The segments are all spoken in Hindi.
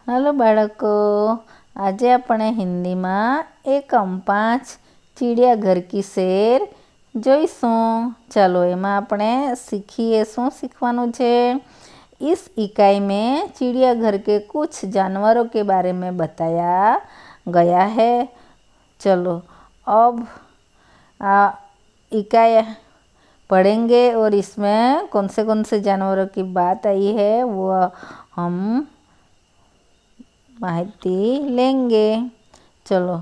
हेलो बाळको, આજે આપણે હિન્દીમાં એકમ 5 ચિડિયાઘર કી શેર જોઈશું। चलो એમાં આપણે सीखिए શું सीखવાનું છે। इस इकाई में चिड़ियाघर के कुछ जानवरों के बारे में बताया गया है। चलो अब इकाई पढ़ेंगे और इसमें कौन से जानवरों की बात आई है वो हम माहिती लेंगे। चलो,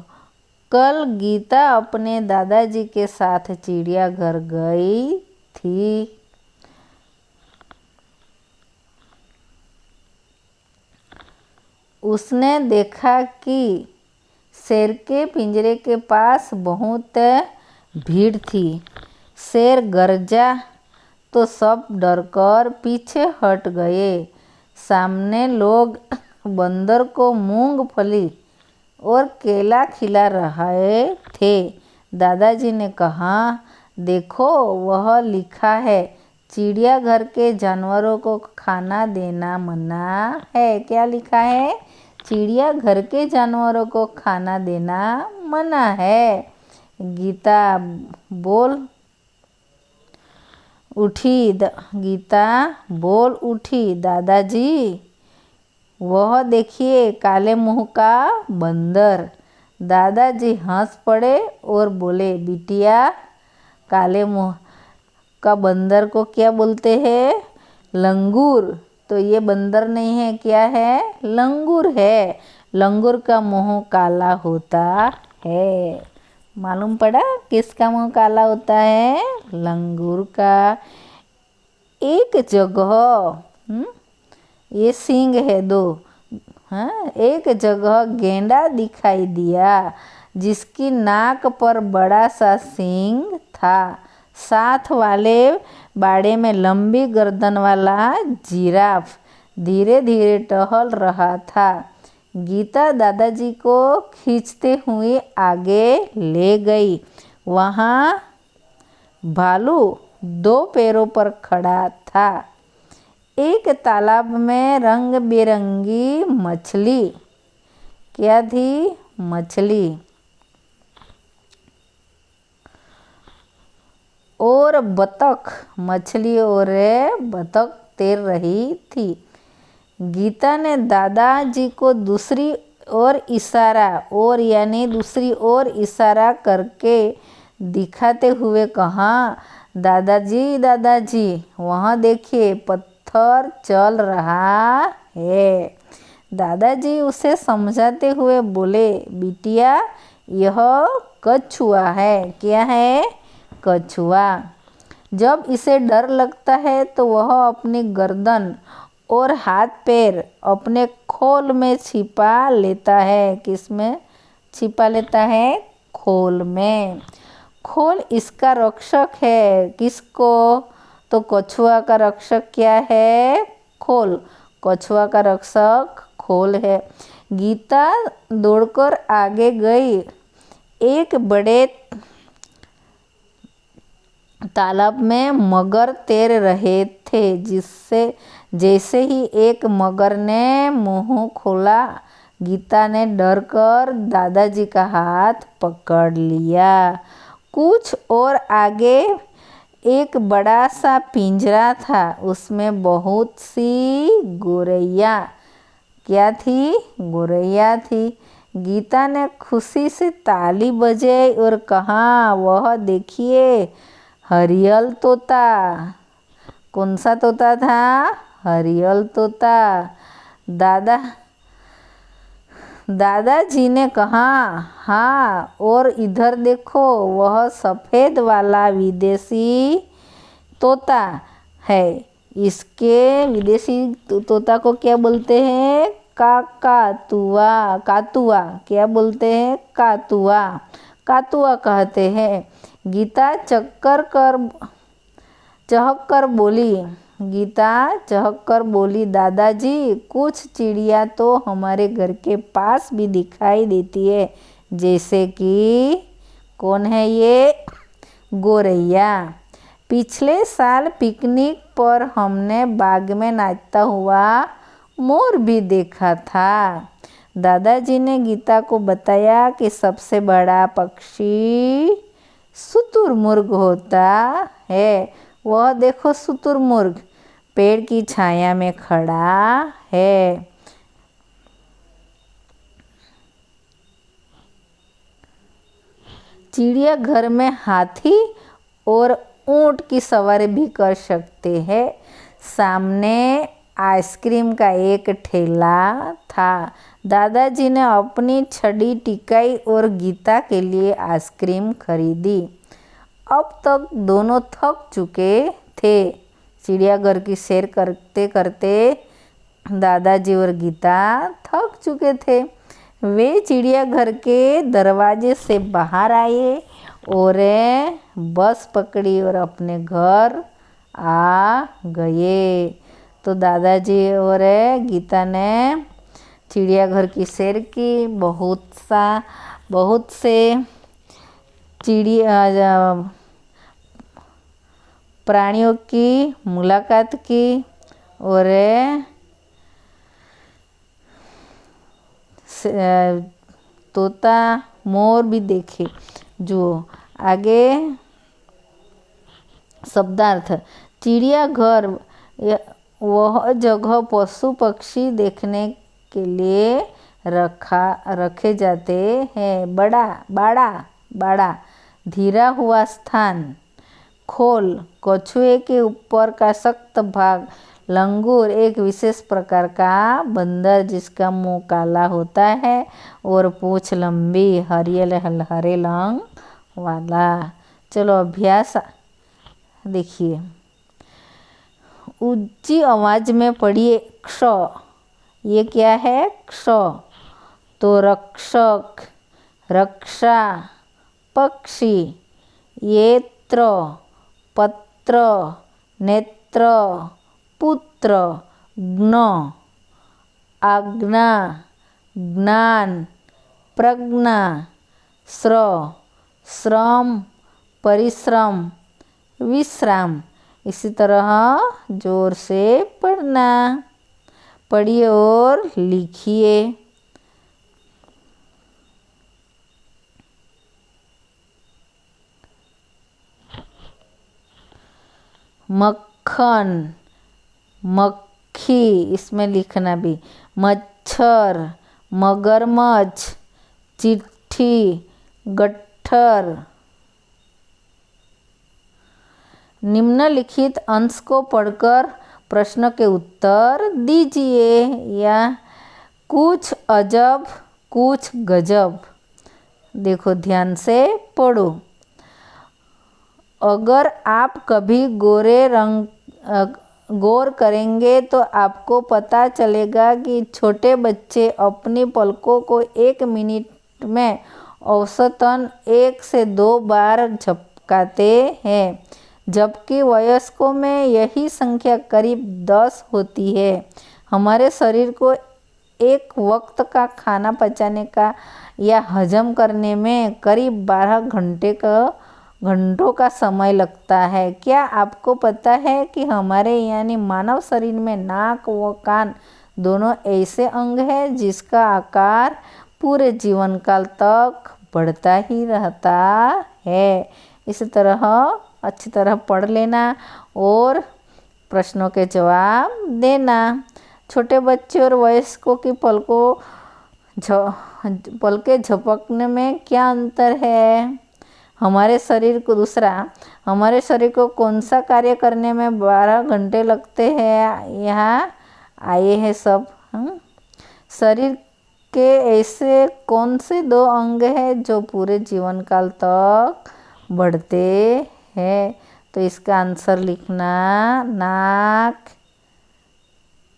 कल गीता अपने दादाजी के साथ चिड़ियाघर गई थी। उसने देखा कि शेर के पिंजरे के पास बहुत भीड़ थी। शेर गरजा तो सब डरकर पीछे हट गए। सामने लोग बंदर को मूंगफली और केला खिला रहे थे। दादाजी ने कहा, देखो वह लिखा है चिड़ियाघर के जानवरों को खाना देना मना है। क्या लिखा है? चिड़ियाघर के जानवरों को खाना देना मना है। गीता बोल उठी, दादाजी वह देखिए काले मुंह का बंदर। दादाजी हंस पड़े और बोले, बिटिया काले मुंह का बंदर को क्या बोलते हैं? लंगूर। तो ये बंदर नहीं है, क्या है? लंगूर है। लंगूर का मुंह काला होता है। मालूम पड़ा किसका मुंह काला होता है? लंगूर का। एक जगह ये सींग है दो। एक जगह गेंडा दिखाई दिया जिसकी नाक पर बड़ा सा सींग था। साथ वाले बाड़े में लंबी गर्दन वाला जिराफ धीरे धीरे टहल रहा था। गीता दादाजी को खींचते हुए आगे ले गई। वहाँ भालू 2 पैरों पर खड़ा था। एक तालाब में रंग बिरंगी मछली, क्या थी? मछली और बतख, मछली और बतख तैर रही थी। गीता ने दादाजी को दूसरी ओर इशारा करके दिखाते हुए कहा, दादाजी वहाँ देखिए पत्थर चल रहा है। दादाजी उसे समझाते हुए बोले, बिटिया यह कछुआ है। क्या है? कछुआ। जब इसे डर लगता है तो वह अपनी गर्दन और हाथ पैर अपने खोल में छिपा लेता है। किस में छिपा लेता है? खोल में। खोल इसका रक्षक है। किसको? तो कछुआ का रक्षक क्या है? खोल। कछुआ का रक्षक खोल है। गीता दौड़कर आगे गई। एक बड़े तालाब में मगर तैर रहे थे। जैसे ही एक मगर ने मुंह खोला, गीता ने डर कर दादाजी का हाथ पकड़ लिया। कुछ और आगे एक बड़ा सा पिंजरा था। उसमें बहुत सी गोरैया, क्या थी? गोरैया थी। गीता ने खुशी से ताली बजाई और कहा, वह देखिए हरियल तोता। कौन सा तोता था? हरियल तोता। दादाजी ने कहा, हाँ और इधर देखो वह सफ़ेद वाला विदेशी तोता है। इसके विदेशी तोता को क्या बोलते हैं? कातुआ। क्या बोलते हैं? कातुआ कहते हैं। गीता चहक कर बोली, दादाजी कुछ चिड़िया तो हमारे घर के पास भी दिखाई देती है, जैसे कि कौन है ये? गोरैया। पिछले साल पिकनिक पर हमने बाग में नाचता हुआ मोर भी देखा था। दादाजी ने गीता को बताया कि सबसे बड़ा पक्षी शुतुरमुर्ग होता है। वह देखो शुतुरमुर्ग पेड़ की छाया में खड़ा है। चिड़ियाघर में हाथी और ऊंट की सवारी भी कर सकते हैं। सामने आइसक्रीम का एक ठेला था। दादाजी ने अपनी छड़ी टिकाई और गीता के लिए आइसक्रीम खरीदी। अब तक दोनों थक चुके थे। चिड़ियाघर की सैर करते करते दादाजी और गीता थक चुके थे। वे चिड़ियाघर के दरवाजे से बाहर आए और बस पकड़ी और अपने घर आ गए। तो दादाजी और गीता ने चिड़ियाघर की सैर की, बहुत से प्राणियों की मुलाकात की और तोता मोर भी देखे। जो आगे शब्दार्थ, चिड़ियाघर वह जगह पशु पक्षी देखने के लिए रखे जाते हैं। बड़ा धीरा हुआ स्थान। खोल, कछुए के ऊपर का सख्त भाग। लंगूर, एक विशेष प्रकार का बंदर जिसका मुंह काला होता है और पूंछ लंबी, हरे रंग वाला। चलो अभ्यास देखिए। ऊंची आवाज में पढ़िए क्ष। ये क्या है? क्ष। तो रक्षक, रक्षा, पक्षी। येत्र, पत्र, नेत्र, पुत्र। ज्ञ, आज्ञा, ज्ञान, प्रज्ञा। श्रम, परिश्रम, विश्राम। इसी तरह जोर से पढ़ना। पढ़िए और लिखिए। मक्खन, मक्खी, इसमें लिखना भी। मच्छर, मगरमच्छ, चिट्ठी, गट्ठर। निम्नलिखित अंश को पढ़कर प्रश्न के उत्तर दीजिए। या कुछ अजब कुछ गजब। देखो ध्यान से पढ़ो। अगर आप कभी गौर करेंगे तो आपको पता चलेगा कि छोटे बच्चे अपनी पलकों को 1 मिनट में औसतन 1 से 2 बार झपकाते हैं, जबकि वयस्कों में यही संख्या करीब 10 होती है। हमारे शरीर को एक वक्त का खाना पचाने का या हजम करने में करीब 12 घंटों का समय लगता है। क्या आपको पता है कि हमारे यानी मानव शरीर में नाक व कान दोनों ऐसे अंग हैं जिसका आकार पूरे जीवन काल तक बढ़ता ही रहता है। इसी तरह अच्छी तरह पढ़ लेना और प्रश्नों के जवाब देना। छोटे बच्चे और वयस्कों की पलकें झपकने में क्या अंतर है? हमारे शरीर को कौन सा कार्य करने में 12 घंटे लगते हैं? यहाँ आए हैं सब। शरीर के ऐसे कौन से 2 अंग हैं जो पूरे जीवन काल तक बढ़ते हैं? तो इसका आंसर लिखना नाक,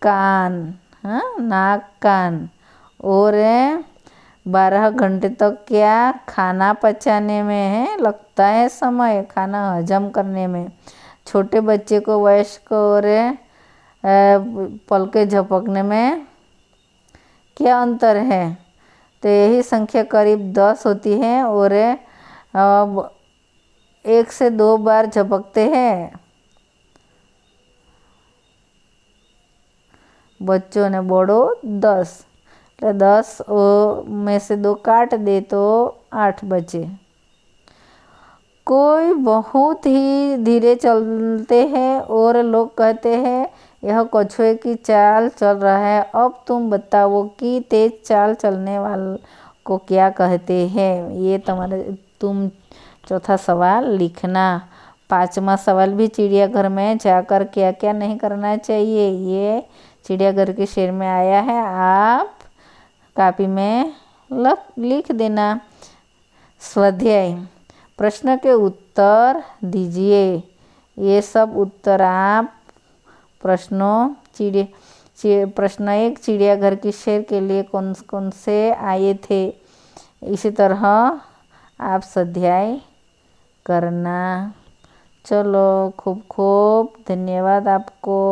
कान। नाक, कान। और 12 घंटे तक क्या खाना पचाने में लगता है समय, खाना हजम करने में। छोटे बच्चे को वयस्क और पलके झपकने में क्या अंतर है? तो यही संख्या करीब 10 होती है और 1 से 2 बार झपकते हैं। बच्चों ने बड़ो 10, तो 10 में से 2 काट दे तो 8 बचे। कोई बहुत ही धीरे चलते हैं और लोग कहते हैं यह कछुए की चाल चल रहा है। अब तुम बताओ कि तेज चाल चलने वाले को क्या कहते हैं। ये तुम चौथा सवाल लिखना। 5वां सवाल भी चिड़ियाघर में जाकर क्या क्या नहीं करना चाहिए, ये चिड़ियाघर के शेर में आया है। आप कॉपी में लिख देना। स्वाध्याय, प्रश्न के उत्तर दीजिए। ये सब उत्तर आप प्रश्न 1 चिड़ियाघर की शेर के लिए कौन कौन से आए थे। इसी तरह आप स्वाध्याय करना। चलो, खूब खूब धन्यवाद आपको।